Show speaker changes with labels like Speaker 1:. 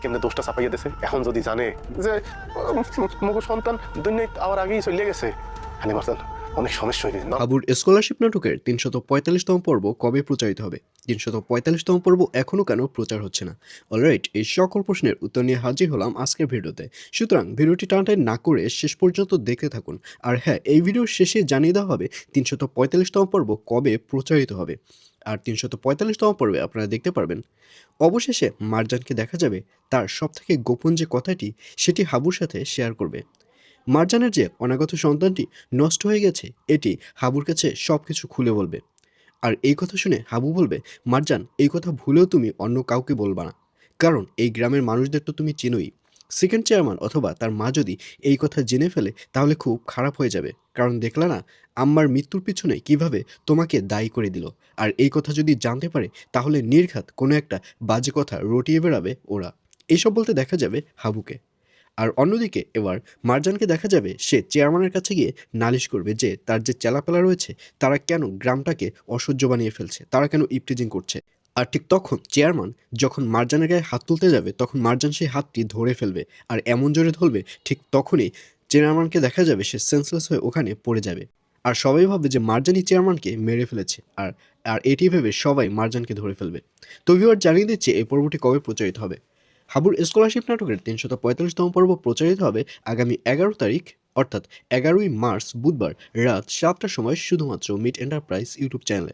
Speaker 1: কেমনে দোষটা চাপাইয়া দিছে। এখন যদি জানে যে মগু সন্তান দুনিয়ায় আবার আগেই চলে গেছে, হানি মারতেন অনেক সমস্যা হয়ে গেছে।
Speaker 2: হাবুর স্কলারশিপ নাটকের ৩৪৫তম পর্ব কবে প্রচারিত হবে? ৩৪৫তম পর্ব এখনও কেন প্রচার হচ্ছে না? অলরাইট, এই সকল প্রশ্নের উত্তর নিয়ে হাজির হলাম আজকের ভিডিওতে। সুতরাং ভিডিওটি টানটাই না করে শেষ পর্যন্ত দেখতে থাকুন। আর হ্যাঁ, এই ভিডিওর শেষে জানিয়ে দেওয়া হবে ৩৪৫তম পর্ব কবে প্রচারিত হবে। আর ৩৪৫তম পর্বে আপনারা দেখতে পারবেন অবশেষে মারজানকে দেখা যাবে তার সবথেকে গোপন যে কথাটি সেটি হাবুর সাথে শেয়ার করবে। মারজানের যে অনাগত সন্তানটি নষ্ট হয়ে গেছে এটি হাবুর কাছে সবকিছু খুলে বলবে। আর এই কথা শুনে হাবু বলবে, মারজান, এই কথা ভুলেও তুমি অন্য কাউকে বলবা না, কারণ এই গ্রামের মানুষদের তো তুমি চিনোই। সেকেন্ড চেয়ারম্যান অথবা তার মা যদি এই কথা জেনে ফেলে তাহলে খুব খারাপ হয়ে যাবে, কারণ দেখলা না আম্মার মৃত্যুর পিছনে কিভাবে তোমাকে দায়ী করে দিল। আর এই কথা যদি জানতে পারে তাহলে নির্ঘাত কোনো একটা বাজে কথা রটিয়ে বেড়াবে ওরা। এইসব বলতে দেখা যাবে হাবুকে। আর অন্যদিকে এবার মারজানকে দেখা যাবে সে চেয়ারম্যানের কাছে গিয়ে নালিশ করবে যে তার যে চেলাপেলা রয়েছে তারা কেন গ্রামটাকে অসহ্য বানিয়ে ফেলছে, তারা কেন ইপটিজিং করছে। আর ঠিক তখন চেয়ারম্যান যখন মারজানের গায়ে হাত তুলতে যাবে তখন মারজান সেই হাতটি ধরে ফেলবে। আর এমন জোরে ধরবে ঠিক তখনই চেয়ারম্যানকে দেখা যাবে সে সেন্সলেস হয়ে ওখানে পড়ে যাবে। আর সবাই ভাববে যে মারজানই চেয়ারম্যানকে মেরে ফেলেছে। আর আর এটি ভেবে সবাই মারজানকে ধরে ফেলবে। তো ভিউয়ার জানিয়ে দিচ্ছে এই পর্বটি কবে প্রচারিত হবে। হাবুর স্কলারশিপ নাটকের ৩৪৫তম পর্ব প্রচারিত হবে আগামী ১১ তারিখ, অর্থাৎ ১১ই মার্চ বুধবার রাত ৭টার সময় শুধুমাত্র মিট এন্টারপ্রাইজ ইউটিউব চ্যানেলে।